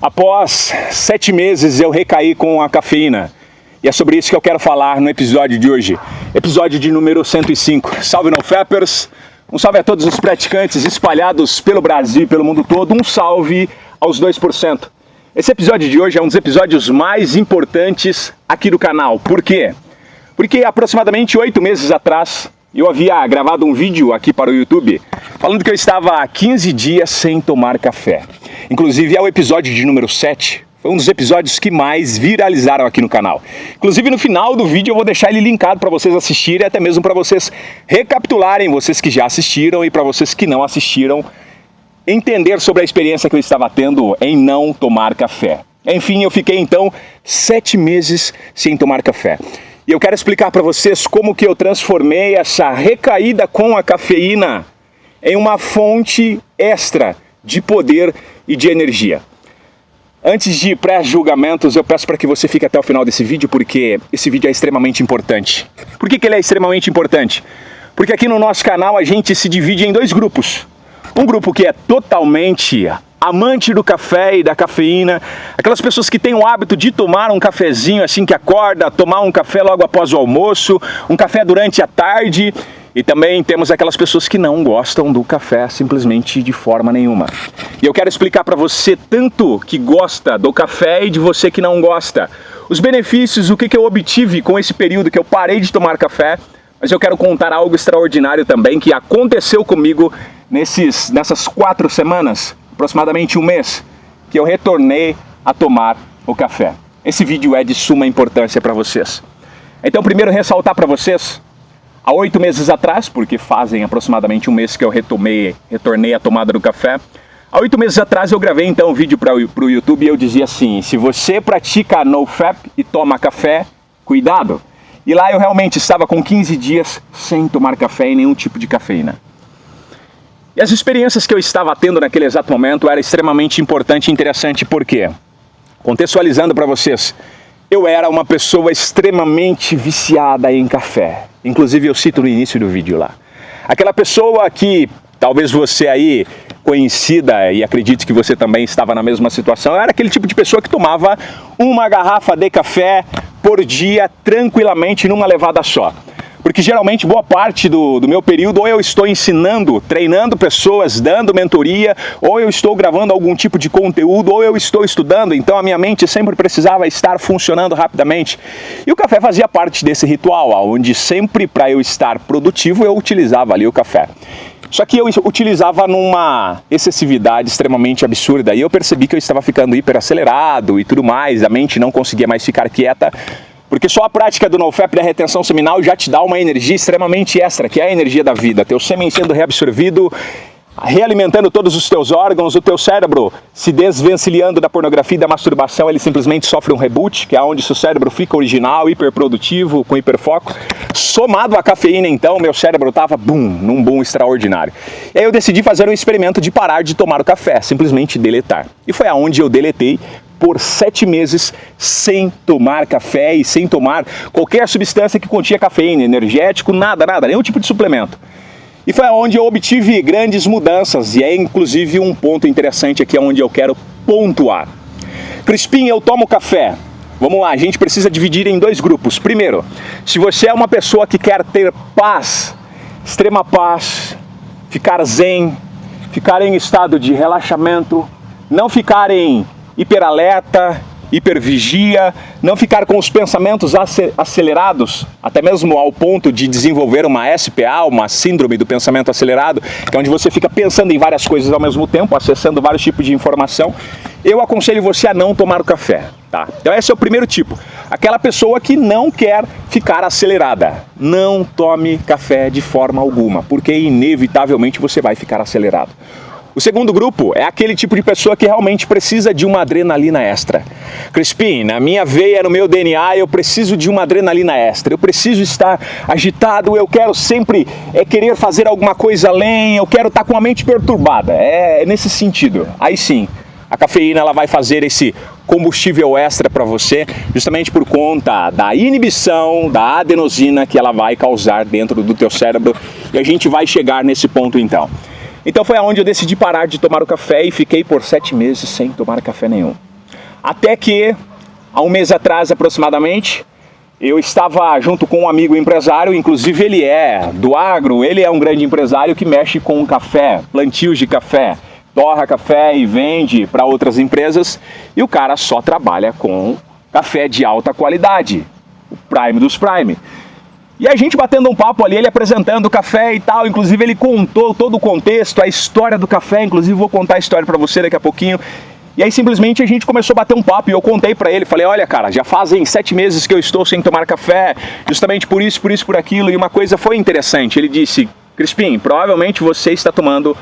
Após 7 meses eu recaí com a cafeína. E é sobre isso que eu quero falar no episódio de hoje. Episódio de número 105. Salve NoFapers! Um salve a todos os praticantes espalhados pelo Brasil e pelo mundo todo. Um salve aos 2%. Esse episódio de hoje é um dos episódios mais importantes aqui do canal. Por quê? Porque aproximadamente 8 meses atrás eu havia gravado um vídeo aqui para o YouTube falando que eu estava há 15 dias sem tomar café. Inclusive é o episódio de número 7. Foi um dos episódios que mais viralizaram aqui no canal. Inclusive no final do vídeo eu vou deixar ele linkado para vocês assistirem, até mesmo para vocês recapitularem, vocês que já assistiram e para vocês que não assistiram, entender sobre a experiência que eu estava tendo em não tomar café. Enfim, eu fiquei então 7 meses sem tomar café. E eu quero explicar para vocês como que eu transformei essa recaída com a cafeína em uma fonte extra de poder e de energia. Antes de pré-julgamentos, eu peço para que você fique até o final desse vídeo, porque esse vídeo é extremamente importante. Por que ele é extremamente importante? Porque aqui no nosso canal a gente se divide em 2 grupos. Um grupo que é totalmente amante do café e da cafeína, aquelas pessoas que têm o hábito de tomar um cafezinho assim que acorda, tomar um café logo após o almoço, um café durante a tarde. E também temos aquelas pessoas que não gostam do café simplesmente de forma nenhuma. E eu quero explicar para você, tanto que gosta do café e de você que não gosta, os benefícios, o que eu obtive com esse período que eu parei de tomar café. Mas eu quero contar algo extraordinário também que aconteceu comigo nessas 4 semanas, aproximadamente um mês, que eu retornei a tomar o café. Esse vídeo é de suma importância para vocês. Então, primeiro ressaltar para vocês, há 8 meses atrás, porque fazem aproximadamente um mês que eu retornei à tomada do café, há 8 meses atrás eu gravei então um vídeo para o YouTube e eu dizia assim: se você pratica NoFap e toma café, cuidado. E lá eu realmente estava com 15 dias sem tomar café e nenhum tipo de cafeína. E as experiências que eu estava tendo naquele exato momento era extremamente importante e interessante, porque, contextualizando para vocês, eu era uma pessoa extremamente viciada em café. Inclusive eu cito no início do vídeo lá. Aquela pessoa que, talvez você aí, conhecida, e acredite que você também estava na mesma situação, era aquele tipo de pessoa que tomava uma garrafa de café por dia, tranquilamente, numa levada só. Porque geralmente boa parte do meu período ou eu estou ensinando, treinando pessoas, dando mentoria, ou eu estou gravando algum tipo de conteúdo, ou eu estou estudando, então a minha mente sempre precisava estar funcionando rapidamente. E o café fazia parte desse ritual, onde sempre para eu estar produtivo eu utilizava ali o café. Só que eu utilizava numa excessividade extremamente absurda e eu percebi que eu estava ficando hiperacelerado e tudo mais, a mente não conseguia mais ficar quieta. Porque só a prática do NoFap da retenção seminal já te dá uma energia extremamente extra, que é a energia da vida. Teu sêmen sendo reabsorvido, realimentando todos os teus órgãos, o teu cérebro se desvencilhando da pornografia e da masturbação, ele simplesmente sofre um reboot, que é onde seu cérebro fica original, hiperprodutivo, com hiperfoco. Somado à cafeína, então, meu cérebro estava num boom extraordinário. E aí eu decidi fazer um experimento de parar de tomar o café, simplesmente deletar. E foi aonde eu deletei por 7 meses sem tomar café e sem tomar qualquer substância que continha cafeína, energético, nada, nenhum tipo de suplemento. E foi onde eu obtive grandes mudanças, e é inclusive um ponto interessante aqui onde eu quero pontuar. Crispim, eu tomo café. Vamos lá, a gente precisa dividir em 2 grupos. Primeiro, se você é uma pessoa que quer ter paz, extrema paz, ficar zen, ficar em estado de relaxamento, não ficar em hiperalerta, hipervigia, não ficar com os pensamentos acelerados, até mesmo ao ponto de desenvolver uma SPA, uma síndrome do pensamento acelerado, que é onde você fica pensando em várias coisas ao mesmo tempo, acessando vários tipos de informação, eu aconselho você a não tomar o café, tá? Então esse é o primeiro tipo, aquela pessoa que não quer ficar acelerada. Não tome café de forma alguma, porque inevitavelmente você vai ficar acelerado. O segundo grupo é aquele tipo de pessoa que realmente precisa de uma adrenalina extra. Crispim, na minha veia, no meu DNA, eu preciso de uma adrenalina extra. Eu preciso estar agitado, eu quero sempre querer fazer alguma coisa além, eu quero estar com a mente perturbada. É nesse sentido. Aí sim, a cafeína ela vai fazer esse combustível extra para você, justamente por conta da inibição da adenosina que ela vai causar dentro do teu cérebro. E a gente vai chegar nesse ponto então. Então foi aonde eu decidi parar de tomar o café e fiquei por 7 meses sem tomar café nenhum. Até que, há um mês atrás aproximadamente, eu estava junto com um amigo empresário, inclusive ele é do agro, ele é um grande empresário que mexe com café, plantios de café, torra café e vende para outras empresas, e o cara só trabalha com café de alta qualidade, o Prime dos Prime. E a gente batendo um papo ali, ele apresentando o café e tal, inclusive ele contou todo o contexto, a história do café, inclusive vou contar a história para você daqui a pouquinho. E aí simplesmente a gente começou a bater um papo e eu contei pra ele, falei, olha cara, já fazem 7 meses que eu estou sem tomar café, justamente por isso, por aquilo, e uma coisa foi interessante, ele disse, Crispim, provavelmente você está tomando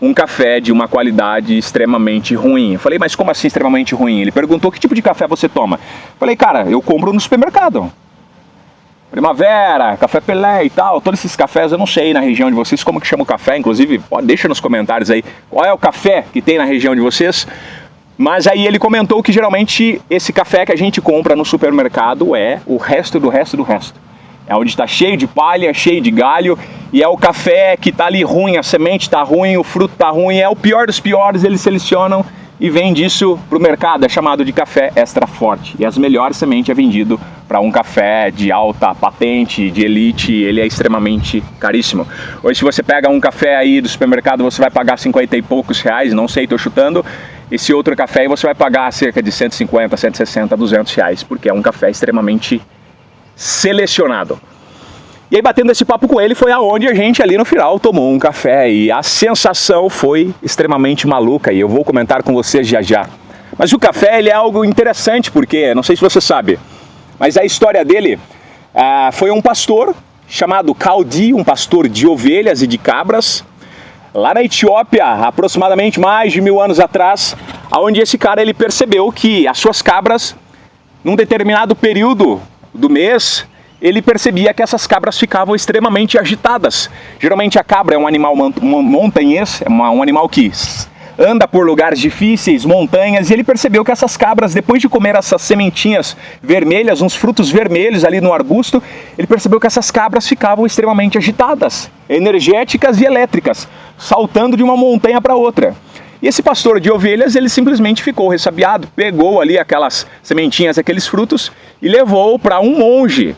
um café de uma qualidade extremamente ruim. Eu falei, mas como assim extremamente ruim? Ele perguntou, que tipo de café você toma? Eu falei, cara, eu compro no supermercado. Primavera, Café Pelé e tal, todos esses cafés, eu não sei na região de vocês como que chama o café, inclusive, deixa nos comentários aí, qual é o café que tem na região de vocês. Mas aí ele comentou que geralmente esse café que a gente compra no supermercado é o resto do resto do resto. É onde está cheio de palha, cheio de galho, e é o café que está ali ruim, a semente está ruim, o fruto está ruim, é o pior dos piores, eles selecionam e vende isso para o mercado, é chamado de café extra forte. E as melhores sementes é vendido para um café de alta patente, de elite, ele é extremamente caríssimo. Hoje se você pega um café aí do supermercado, você vai pagar 50 e poucos reais, não sei, estou chutando. Esse outro café aí você vai pagar cerca de 150, 160, 200 reais, porque é um café extremamente selecionado. E aí batendo esse papo com ele foi aonde a gente ali no final tomou um café e a sensação foi extremamente maluca e eu vou comentar com vocês já já. Mas o café ele é algo interessante porque, não sei se você sabe, mas a história dele foi um pastor chamado Kaldi, um pastor de ovelhas e de cabras, lá na Etiópia, aproximadamente mais de 1000 anos atrás, onde esse cara ele percebeu que as suas cabras, num determinado período do mês, ele percebia que essas cabras ficavam extremamente agitadas. Geralmente a cabra é um animal montanhês, é um animal que anda por lugares difíceis, montanhas, e ele percebeu que essas cabras, depois de comer essas sementinhas vermelhas, uns frutos vermelhos ali no arbusto, ele percebeu que essas cabras ficavam extremamente agitadas, energéticas e elétricas, saltando de uma montanha para outra. E esse pastor de ovelhas, ele simplesmente ficou ressabiado, pegou ali aquelas sementinhas, aqueles frutos, e levou para um monge.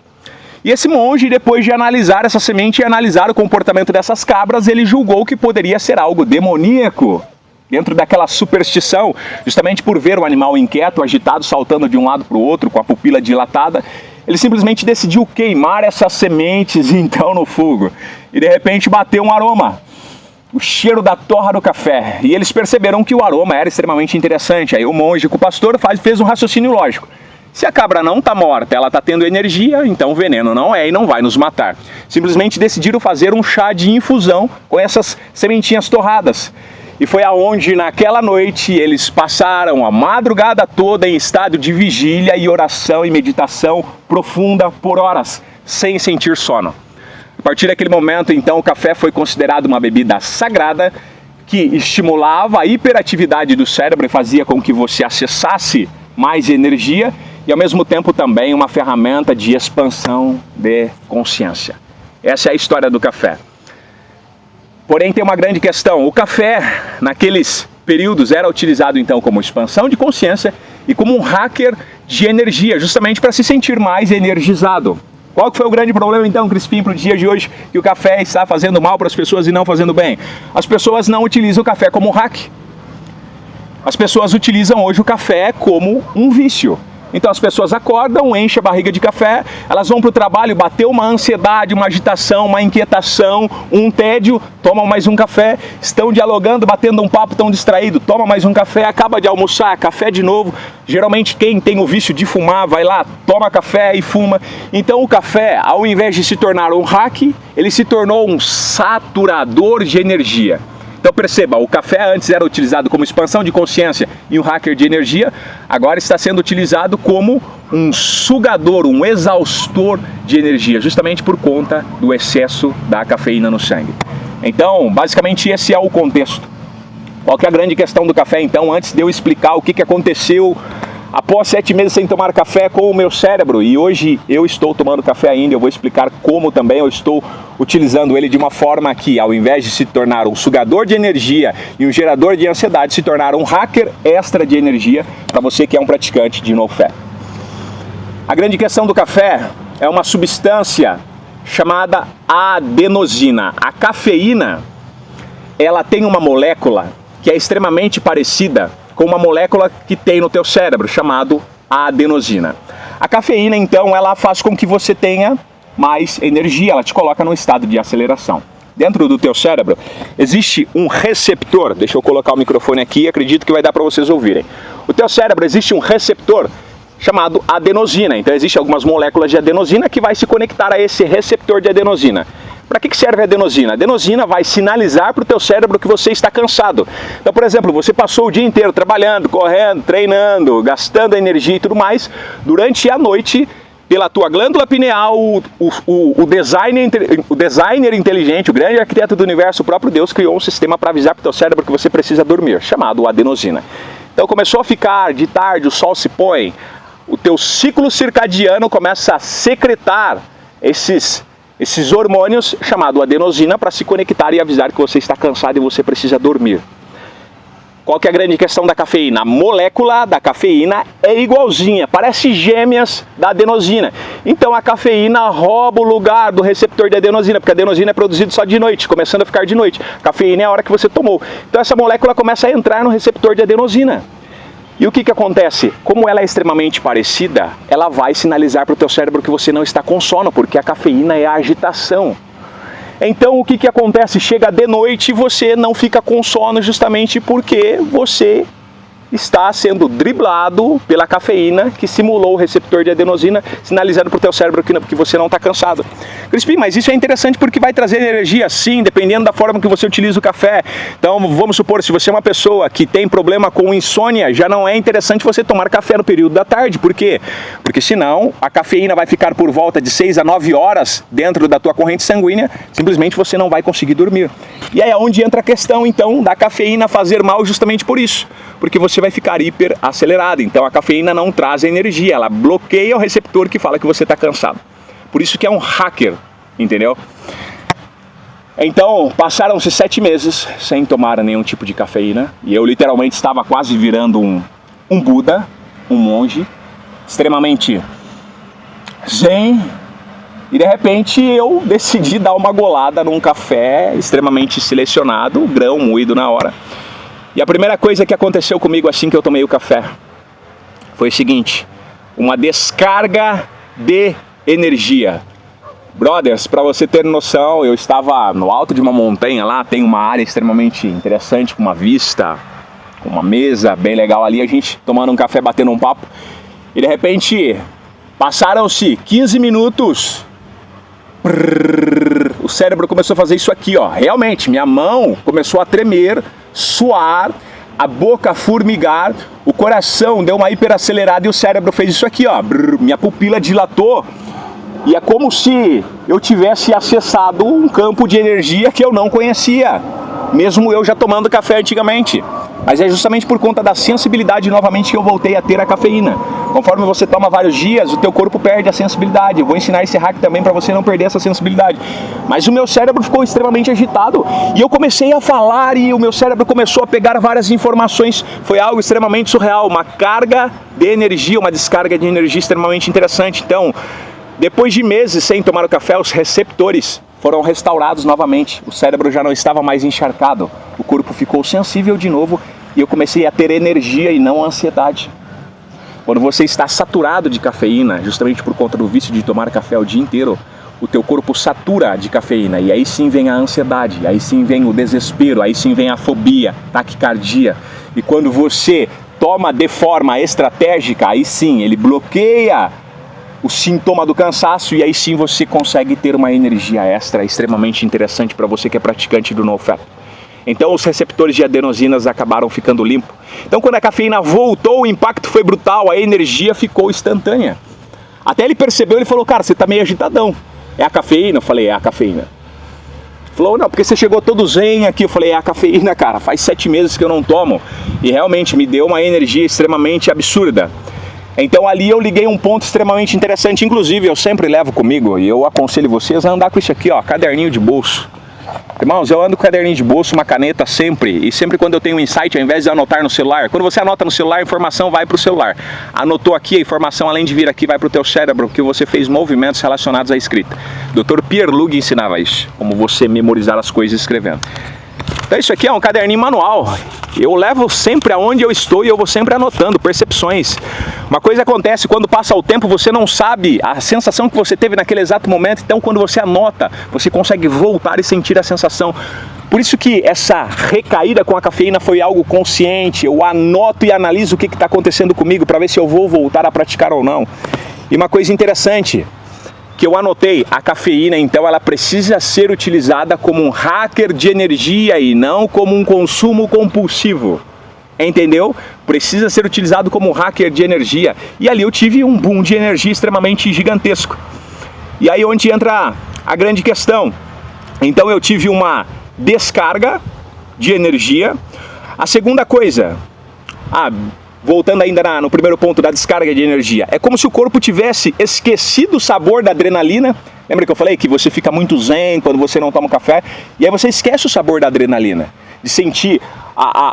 E esse monge, depois de analisar essa semente e analisar o comportamento dessas cabras, ele julgou que poderia ser algo demoníaco. Dentro daquela superstição, justamente por ver o animal inquieto, agitado, saltando de um lado para o outro, com a pupila dilatada, ele simplesmente decidiu queimar essas sementes então no fogo. E de repente bateu um aroma, o cheiro da torra do café. E eles perceberam que o aroma era extremamente interessante. Aí o monge com o pastor fez um raciocínio lógico. Se a cabra não está morta, ela está tendo energia, então o veneno não é e não vai nos matar. Simplesmente decidiram fazer um chá de infusão com essas sementinhas torradas. E foi aonde naquela noite eles passaram a madrugada toda em estado de vigília e oração e meditação profunda por horas, sem sentir sono. A partir daquele momento, então, o café foi considerado uma bebida sagrada que estimulava a hiperatividade do cérebro e fazia com que você acessasse mais energia e ao mesmo tempo também uma ferramenta de expansão de consciência. Essa é a história do café. Porém tem uma grande questão, o café naqueles períodos era utilizado então como expansão de consciência e como um hacker de energia, justamente para se sentir mais energizado. Qual que foi o grande problema então, Crispim, para o dia de hoje, que o café está fazendo mal para as pessoas e não fazendo bem? As pessoas não utilizam o café como hack. As pessoas utilizam hoje o café como um vício. Então as pessoas acordam, enchem a barriga de café, elas vão para o trabalho, bateu uma ansiedade, uma agitação, uma inquietação, um tédio, tomam mais um café, estão dialogando, batendo um papo, estão distraídos, toma mais um café, acaba de almoçar, café de novo. Geralmente quem tem o vício de fumar vai lá, toma café e fuma. Então o café, ao invés de se tornar um hack, ele se tornou um saturador de energia. Então perceba, o café antes era utilizado como expansão de consciência e um hacker de energia, agora está sendo utilizado como um sugador, um exaustor de energia, justamente por conta do excesso da cafeína no sangue. Então, basicamente esse é o contexto. Qual que é a grande questão do café então, antes de eu explicar o que aconteceu após 7 meses sem tomar café com o meu cérebro, e hoje eu estou tomando café ainda, eu vou explicar como também eu estou utilizando ele de uma forma que, ao invés de se tornar um sugador de energia e um gerador de ansiedade, se tornar um hacker extra de energia para você que é um praticante de NoFap. A grande questão do café é uma substância chamada adenosina. A cafeína, ela tem uma molécula que é extremamente parecida com uma molécula que tem no teu cérebro, chamado adenosina. A cafeína, então, ela faz com que você tenha mais energia, ela te coloca num estado de aceleração. Dentro do teu cérebro existe um receptor, deixa eu colocar o microfone aqui, acredito que vai dar para vocês ouvirem. O teu cérebro existe um receptor chamado adenosina, então existem algumas moléculas de adenosina que vai se conectar a esse receptor de adenosina. Para que serve a adenosina? A adenosina vai sinalizar para o teu cérebro que você está cansado. Então, por exemplo, você passou o dia inteiro trabalhando, correndo, treinando, gastando energia e tudo mais. Durante a noite, pela tua glândula pineal, o designer inteligente, o grande arquiteto do universo, o próprio Deus, criou um sistema para avisar para o teu cérebro que você precisa dormir, chamado adenosina. Então começou a ficar de tarde, o sol se põe, o teu ciclo circadiano começa a secretar esses hormônios chamado adenosina para se conectar e avisar que você está cansado e você precisa dormir. Qual que é a grande questão da cafeína? A molécula da cafeína é igualzinha, parece gêmeas da adenosina. Então a cafeína rouba o lugar do receptor de adenosina, porque a adenosina é produzida só de noite, começando a ficar de noite. A cafeína é a hora que você tomou. Então essa molécula começa a entrar no receptor de adenosina. E o que acontece? Como ela é extremamente parecida, ela vai sinalizar para o teu cérebro que você não está com sono, porque a cafeína é a agitação. Então o que acontece? Chega de noite e você não fica com sono justamente porque você está sendo driblado pela cafeína que simulou o receptor de adenosina, sinalizando para o teu cérebro que você não está cansado. Crispim, mas isso é interessante porque vai trazer energia sim, dependendo da forma que você utiliza o café. Então vamos supor, se você é uma pessoa que tem problema com insônia, já não é interessante você tomar café no período da tarde. Por quê? Porque senão a cafeína vai ficar por volta de 6 a 9 horas dentro da tua corrente sanguínea, simplesmente você não vai conseguir dormir. E aí é onde entra a questão então da cafeína fazer mal justamente por isso, porque você vai ficar hiper acelerado. Então a cafeína não traz energia, ela bloqueia o receptor que fala que você está cansado. Por isso que é um hacker, entendeu? Então passaram-se 7 meses sem tomar nenhum tipo de cafeína e eu literalmente estava quase virando um Buda, um monge, extremamente zen. E de repente eu decidi dar uma golada num café extremamente selecionado, grão moído na hora. E a primeira coisa que aconteceu comigo assim que eu tomei o café foi o seguinte: uma descarga de energia. Brothers, para você ter noção, eu estava no alto de uma montanha lá, tem uma área extremamente interessante, com uma vista, com uma mesa bem legal ali, a gente tomando um café, batendo um papo, e de repente passaram-se 15 minutos, o cérebro começou a fazer isso aqui, ó. Realmente, minha mão começou a tremer, suar, a boca a formigar, o coração deu uma hiperacelerada e o cérebro fez isso aqui, ó. Minha pupila dilatou e é como se eu tivesse acessado um campo de energia que eu não conhecia, mesmo eu já tomando café antigamente. Mas é justamente por conta da sensibilidade novamente que eu voltei a ter a cafeína. Conforme você toma vários dias, o teu corpo perde a sensibilidade. Eu vou ensinar esse hack também para você não perder essa sensibilidade. Mas o meu cérebro ficou extremamente agitado e eu comecei a falar e o meu cérebro começou a pegar várias informações. Foi algo extremamente surreal, uma carga de energia, uma descarga de energia extremamente interessante. Então, depois de meses sem tomar o café, os receptores foram restaurados novamente. O cérebro já não estava mais encharcado, o corpo ficou sensível de novo e eu comecei a ter energia e não ansiedade. Quando você está saturado de cafeína, justamente por conta do vício de tomar café o dia inteiro, o teu corpo satura de cafeína e aí sim vem a ansiedade, aí sim vem o desespero, aí sim vem a fobia, taquicardia. E quando você toma de forma estratégica, aí sim ele bloqueia o sintoma do cansaço e aí sim você consegue ter uma energia extra extremamente interessante para você que é praticante do NoFap. Então os receptores de adenosinas acabaram ficando limpos. Então quando a cafeína voltou, o impacto foi brutal, a energia ficou instantânea. Até ele percebeu, ele falou, cara, você tá meio agitadão. É a cafeína? Eu falei, é a cafeína. Ele falou, não, porque você chegou todo zen aqui. Eu falei, é a cafeína, cara, faz 7 meses que eu não tomo. E realmente me deu uma energia extremamente absurda. Então ali eu liguei um ponto extremamente interessante, inclusive eu sempre levo comigo, e eu aconselho vocês a andar com isso aqui, ó, caderninho de bolso. Irmãos, eu ando com caderninho de bolso, uma caneta sempre, e sempre quando eu tenho um insight, ao invés de anotar no celular, quando você anota no celular, a informação vai para o celular. Anotou aqui, a informação além de vir aqui vai para o teu cérebro, porque você fez movimentos relacionados à escrita. Dr. Pierre Lug ensinava isso, como você memorizar as coisas escrevendo. Então isso aqui é um caderninho manual, eu levo sempre aonde eu estou e eu vou sempre anotando percepções. Uma coisa acontece, quando passa o tempo você não sabe a sensação que você teve naquele exato momento, então quando você anota, você consegue voltar e sentir a sensação. Por isso que essa recaída com a cafeína foi algo consciente, eu anoto e analiso o que está acontecendo comigo para ver se eu vou voltar a praticar ou não. E uma coisa interessante, que eu anotei, a cafeína então ela precisa ser utilizada como um hacker de energia e não como um consumo compulsivo, entendeu? Precisa ser utilizado como um hacker de energia, e ali eu tive um boom de energia extremamente gigantesco. E aí onde entra a grande questão, então eu tive uma descarga de energia. A segunda coisa, voltando ainda no primeiro ponto da descarga de energia, é como se o corpo tivesse esquecido o sabor da adrenalina. Lembra que eu falei que você fica muito zen quando você não toma café? E aí você esquece o sabor da adrenalina, de sentir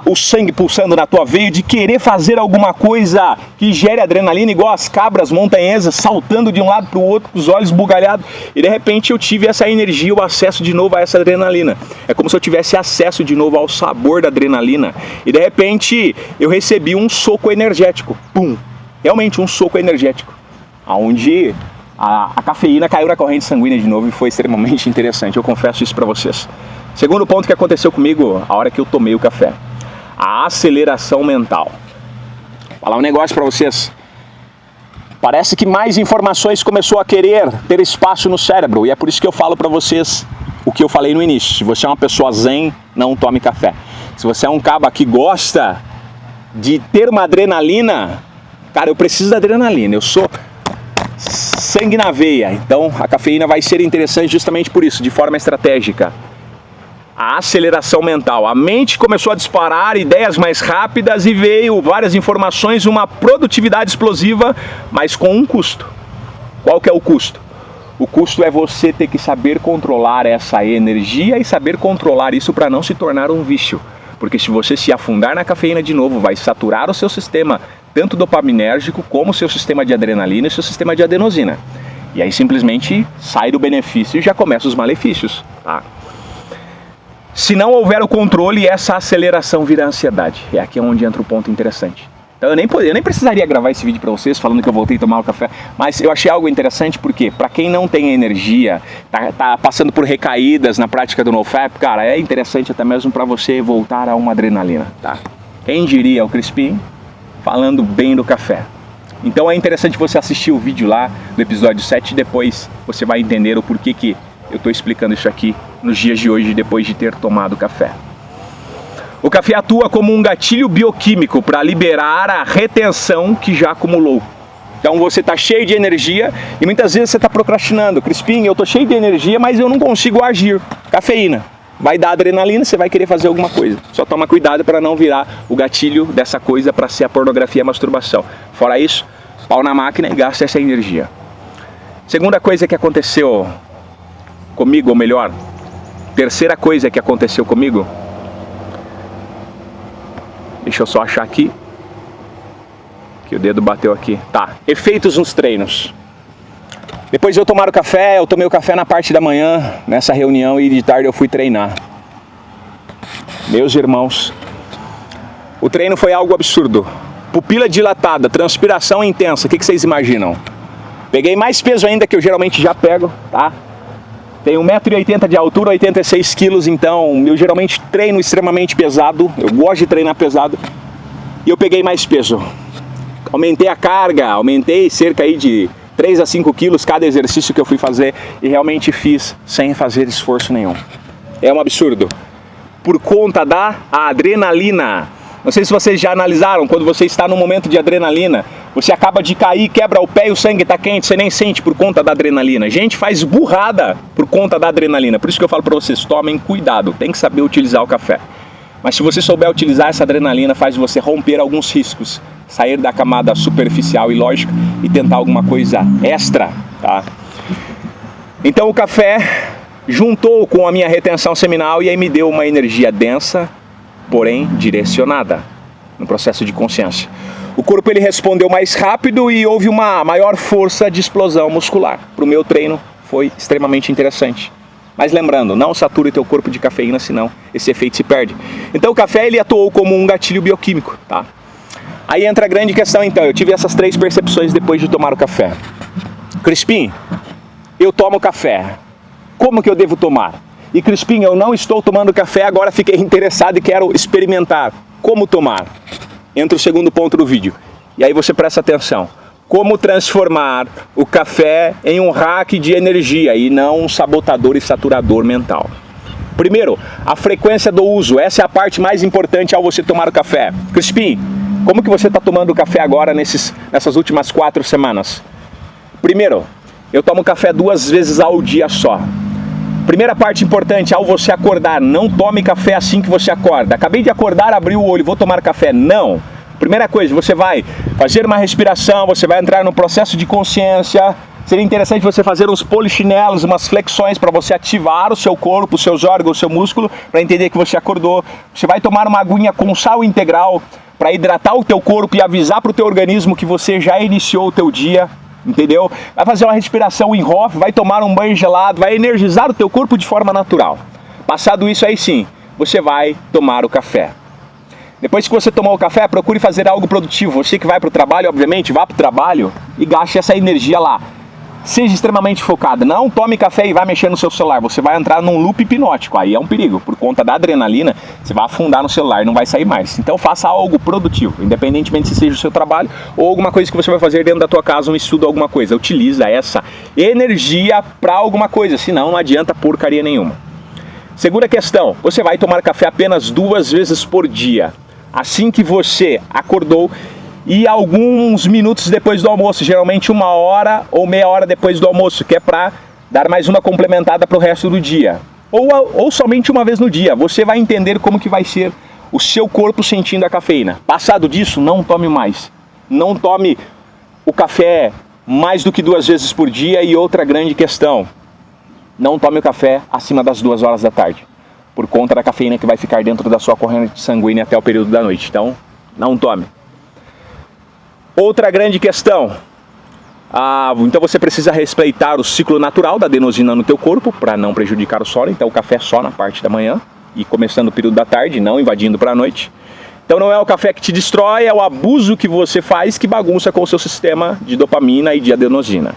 o sangue pulsando na tua veia, de querer fazer alguma coisa que gere adrenalina, igual as cabras montanhesas saltando de um lado para o outro, com os olhos bugalhados. E de repente eu tive essa energia, o acesso de novo a essa adrenalina. É como se eu tivesse acesso de novo ao sabor da adrenalina. E de repente eu recebi um soco energético. Pum! Realmente um soco energético. Onde a cafeína caiu na corrente sanguínea de novo e foi extremamente interessante. Eu confesso isso para vocês. Segundo ponto que aconteceu comigo a hora que eu tomei o café, a aceleração mental. Vou falar um negócio para vocês. Parece que mais informações começou a querer ter espaço no cérebro, e é por isso que eu falo para vocês o que eu falei no início. Se você é uma pessoa zen, não tome café. Se você é um caba que gosta de ter uma adrenalina, cara, eu preciso da adrenalina, eu sou sangue na veia, então a cafeína vai ser interessante justamente por isso, de forma estratégica. A aceleração mental, a mente começou a disparar ideias mais rápidas e veio várias informações, uma produtividade explosiva, mas com um custo. Qual que é o custo? O custo é você ter que saber controlar essa energia e saber controlar isso para não se tornar um vício. Porque se você se afundar na cafeína de novo, vai saturar o seu sistema, tanto dopaminérgico como o seu sistema de adrenalina e o seu sistema de adenosina. E aí simplesmente sai do benefício e já começa os malefícios, tá? Se não houver o controle, essa aceleração vira ansiedade. É aqui onde entra o ponto interessante. Então eu nem precisaria gravar esse vídeo para vocês falando que eu voltei a tomar o café, mas eu achei algo interessante porque para quem não tem energia, tá passando por recaídas na prática do NoFap, cara, é interessante até mesmo para você voltar a uma adrenalina, tá? Quem diria o Crispim falando bem do café. Então é interessante você assistir o vídeo lá do episódio 7 e depois você vai entender o porquê que eu estou explicando isso aqui nos dias de hoje, depois de ter tomado café. O café atua como um gatilho bioquímico para liberar a retenção que já acumulou. Então você está cheio de energia e muitas vezes você está procrastinando. Crispim, eu estou cheio de energia, mas eu não consigo agir. Cafeína. Vai dar adrenalina, você vai querer fazer alguma coisa. Só toma cuidado para não virar o gatilho dessa coisa para ser a pornografia e a masturbação. Fora isso, pau na máquina e gasta essa energia. Segunda coisa que aconteceu comigo, ou melhor, terceira coisa que aconteceu comigo, deixa eu só achar aqui, que o dedo bateu aqui, tá, efeitos nos treinos. Depois de eu tomar o café, eu tomei o café na parte da manhã, nessa reunião, e de tarde eu fui treinar. Meus irmãos, o treino foi algo absurdo, pupila dilatada, transpiração intensa, o que vocês imaginam? Peguei mais peso ainda que eu geralmente já pego, tá? Tenho 1,80 m de altura, 86 kg, então eu geralmente treino extremamente pesado, eu gosto de treinar pesado, e eu peguei mais peso. Aumentei a carga, aumentei cerca aí de 3 a 5 quilos cada exercício que eu fui fazer, e realmente fiz sem fazer esforço nenhum. É um absurdo. Por conta da adrenalina. Não sei se vocês já analisaram, quando você está num momento de adrenalina, você acaba de cair, quebra o pé e o sangue está quente, você nem sente por conta da adrenalina. Gente, faz burrada por conta da adrenalina. Por isso que eu falo para vocês, tomem cuidado, tem que saber utilizar o café. Mas se você souber utilizar essa adrenalina, faz você romper alguns riscos sair da camada superficial e lógica e tentar alguma coisa extra, tá? Então o café juntou com a minha retenção seminal e aí me deu uma energia densa, porém direcionada no processo de consciência. O corpo ele respondeu mais rápido e houve uma maior força de explosão muscular. Para o meu treino foi extremamente interessante. Mas lembrando, não sature teu corpo de cafeína, senão esse efeito se perde. Então o café ele atuou como um gatilho bioquímico, tá? Aí entra a grande questão então, eu tive essas 3 percepções depois de tomar o café. Crispim, eu tomo café, como que eu devo tomar? E Crispim, eu não estou tomando café, agora fiquei interessado e quero experimentar. Como tomar? Entra o segundo ponto do vídeo. E aí você presta atenção. Como transformar o café em um hack de energia e não um sabotador e saturador mental. Primeiro, a frequência do uso. Essa é a parte mais importante ao você tomar o café. Crispim, como que você está tomando o café agora nessas últimas 4 semanas? Primeiro, eu tomo café 2 vezes ao dia só. Primeira parte importante, ao você acordar, não tome café assim que você acorda. Acabei de acordar, abri o olho, vou tomar café. Não. Primeira coisa, você vai fazer uma respiração, você vai entrar no processo de consciência. Seria interessante você fazer uns polichinelos, umas flexões para você ativar o seu corpo, os seus órgãos, o seu músculo, para entender que você acordou. Você vai tomar uma aguinha com sal integral para hidratar o teu corpo e avisar para o teu organismo que você já iniciou o teu dia. Entendeu? Vai fazer uma respiração em off, vai tomar um banho gelado, vai energizar o teu corpo de forma natural. Passado isso aí sim, você vai tomar o café. Depois que você tomou o café, procure fazer algo produtivo. Você que vai para o trabalho, obviamente, vá para o trabalho e gaste essa energia lá. Seja extremamente focado. Não tome café e vá mexer no seu celular. Você vai entrar num loop hipnótico. Aí é um perigo. Por conta da adrenalina, você vai afundar no celular e não vai sair mais. Então faça algo produtivo, independentemente se seja o seu trabalho ou alguma coisa que você vai fazer dentro da tua casa, um estudo, alguma coisa. Utiliza essa energia para alguma coisa, senão não adianta porcaria nenhuma. Segunda questão, você vai tomar café apenas 2 vezes por dia. Assim que você acordou e alguns minutos depois do almoço, geralmente 1 hora ou meia hora depois do almoço, que é para dar mais uma complementada para o resto do dia. Ou somente uma vez no dia, você vai entender como que vai ser o seu corpo sentindo a cafeína. Passado disso, não tome mais. Não tome o café mais do que 2 vezes por dia. E outra grande questão, não tome o café acima das 2 horas da tarde, por conta da cafeína que vai ficar dentro da sua corrente sanguínea até o período da noite. Então, não tome. Outra grande questão, então você precisa respeitar o ciclo natural da adenosina no teu corpo para não prejudicar o sono. Então o café só na parte da manhã e começando o período da tarde, não invadindo para a noite. Então não é o café que te destrói, é o abuso que você faz que bagunça com o seu sistema de dopamina e de adenosina.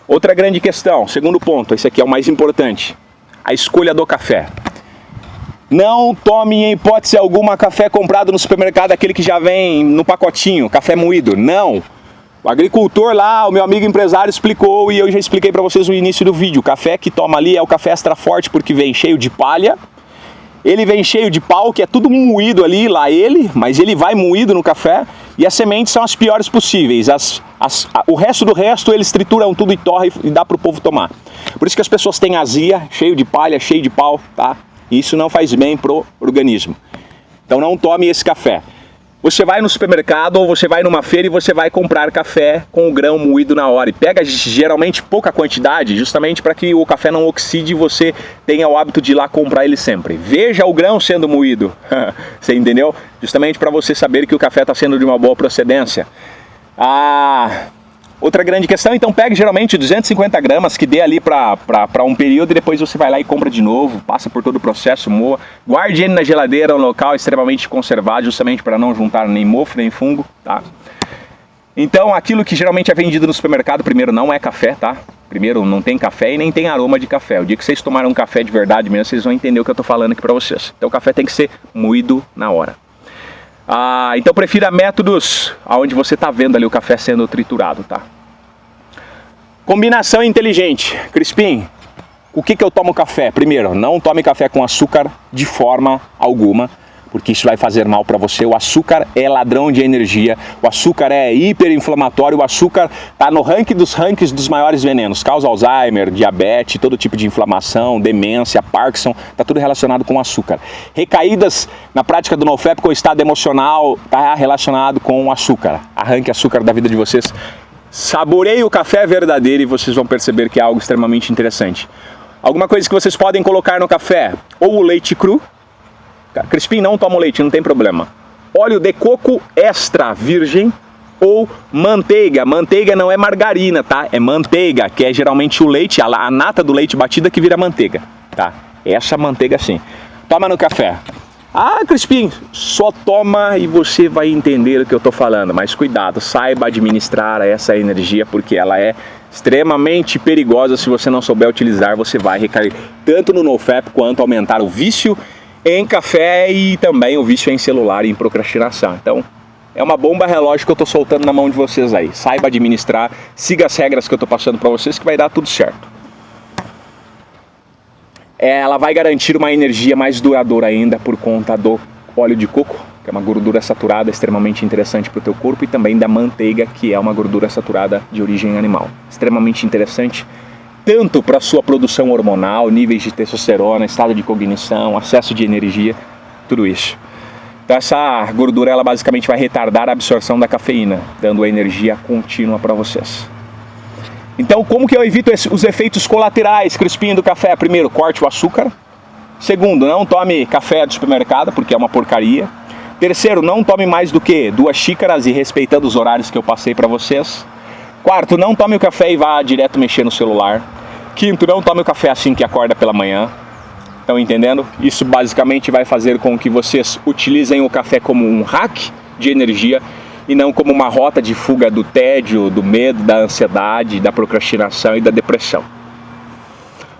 Outra grande questão, segundo ponto, esse aqui é o mais importante, a escolha do café. Não tome em hipótese alguma café comprado no supermercado, aquele que já vem no pacotinho, café moído. Não! O agricultor lá, o meu amigo empresário explicou e eu já expliquei para vocês no início do vídeo. O café que toma ali é o café extra forte porque vem cheio de palha. Ele vem cheio de pau, que é tudo moído ali, mas ele vai moído no café. E as sementes são as piores possíveis. O resto do resto eles trituram tudo e torram e dá para o povo tomar. Por isso que as pessoas têm azia, cheio de palha, cheio de pau, tá? Isso não faz bem pro organismo. Então não tome esse café. Você vai no supermercado ou você vai numa feira e você vai comprar café com o grão moído na hora. E pega geralmente pouca quantidade, justamente para que o café não oxide e você tenha o hábito de ir lá comprar ele sempre. Veja o grão sendo moído. Você entendeu? Justamente para você saber que o café está sendo de uma boa procedência. Outra grande questão, então pegue geralmente 250 gramas, que dê ali para um período e depois você vai lá e compra de novo, passa por todo o processo, moa, guarde ele na geladeira, um local extremamente conservado, justamente para não juntar nem mofo, nem fungo, tá? Então aquilo que geralmente é vendido no supermercado, primeiro não é café, tá? Primeiro não tem café e nem tem aroma de café. O dia que vocês tomarem um café de verdade mesmo, vocês vão entender o que eu tô falando aqui para vocês. Então o café tem que ser moído na hora. Então prefira métodos onde você está vendo ali o café sendo triturado, tá? Combinação inteligente. Crispim, o que eu tomo café? Primeiro, não tome café com açúcar de forma alguma, porque isso vai fazer mal para você. O açúcar é ladrão de energia, o açúcar é hiperinflamatório, o açúcar está no ranking dos rankings dos maiores venenos, causa Alzheimer, diabetes, todo tipo de inflamação, demência, Parkinson, está tudo relacionado com o açúcar. Recaídas na prática do NoFap com o estado emocional está relacionado com o açúcar. Arranque açúcar da vida de vocês. Saboreie o café verdadeiro e vocês vão perceber que é algo extremamente interessante. Alguma coisa que vocês podem colocar no café, ou o leite cru. Crispim, não toma leite, não tem problema. Óleo de coco extra virgem ou manteiga. Manteiga não é margarina, tá? É manteiga, que é geralmente o leite, a nata do leite batida que vira manteiga, tá? Essa manteiga sim. Toma no café. Ah, Crispim, só toma e você vai entender o que eu tô falando. Mas cuidado, saiba administrar essa energia, porque ela é extremamente perigosa. Se você não souber utilizar, você vai recair tanto no NoFap quanto aumentar o vício em café e também o vício em celular e em procrastinação. Então, é uma bomba relógio que eu tô soltando na mão de vocês aí. Saiba administrar, siga as regras que eu tô passando para vocês que vai dar tudo certo. Ela vai garantir uma energia mais duradoura ainda por conta do óleo de coco, que é uma gordura saturada extremamente interessante para o teu corpo, e também da manteiga, que é uma gordura saturada de origem animal. Extremamente interessante, tanto para a sua produção hormonal, níveis de testosterona, estado de cognição, acesso de energia, tudo isso. Então essa gordura ela basicamente vai retardar a absorção da cafeína, dando energia contínua para vocês. Então, como que eu evito os efeitos colaterais, Crispim, do café? Primeiro, corte o açúcar. Segundo, não tome café do supermercado, porque é uma porcaria. Terceiro, não tome mais do que 2 xícaras e respeitando os horários que eu passei para vocês. Quarto, não tome o café e vá direto mexer no celular. Quinto, não tome o café assim que acorda pela manhã. Estão entendendo? Isso basicamente vai fazer com que vocês utilizem o café como um hack de energia e não como uma rota de fuga do tédio, do medo, da ansiedade, da procrastinação e da depressão.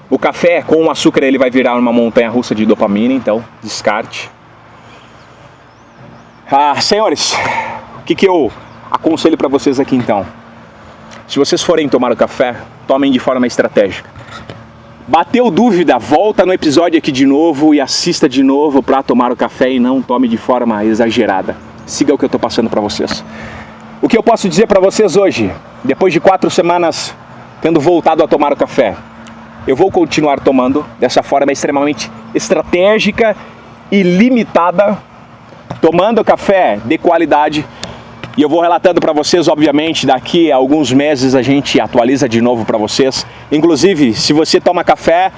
O café com o açúcar ele vai virar uma montanha-russa de dopamina, então descarte. Senhores, o que eu aconselho para vocês aqui então? Se vocês forem tomar o café, tomem de forma estratégica. Bateu dúvida, volta no episódio aqui de novo e assista de novo para tomar o café e não tome de forma exagerada. Siga o que eu estou passando para vocês. O que eu posso dizer para vocês hoje, depois de 4 semanas tendo voltado a tomar o café, eu vou continuar tomando dessa forma extremamente estratégica e limitada, tomando café de qualidade. E eu vou relatando para vocês, obviamente, daqui a alguns meses a gente atualiza de novo para vocês. Inclusive, se você toma café,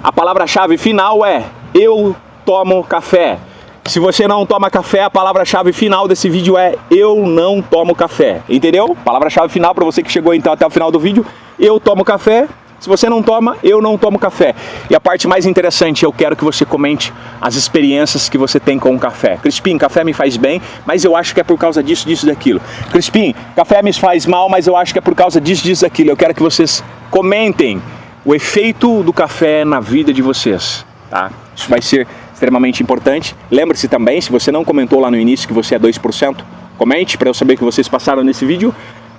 a palavra-chave final é eu tomo café. Se você não toma café, a palavra-chave final desse vídeo é eu não tomo café. Entendeu? Palavra-chave final para você que chegou então até o final do vídeo, eu tomo café. Se você não toma, eu não tomo café. E a parte mais interessante, eu quero que você comente as experiências que você tem com o café. Crispim, café me faz bem, mas eu acho que é por causa disso, disso, daquilo. Crispim, café me faz mal, mas eu acho que é por causa disso, disso, daquilo. Eu quero que vocês comentem o efeito do café na vida de vocês, tá? Isso vai ser extremamente importante. Lembre-se também, se você não comentou lá no início que você é 2%, comente para eu saber que vocês passaram nesse vídeo.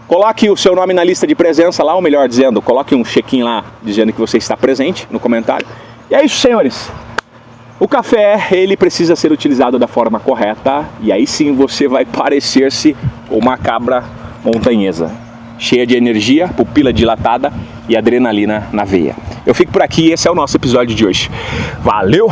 Coloque o seu nome na lista de presença lá, ou melhor dizendo, coloque um check-in lá dizendo que você está presente no comentário. E é isso, senhores. O café, ele precisa ser utilizado da forma correta e aí sim você vai parecer-se com uma cabra montanhesa, cheia de energia, pupila dilatada e adrenalina na veia. Eu fico por aqui e esse é o nosso episódio de hoje. Valeu!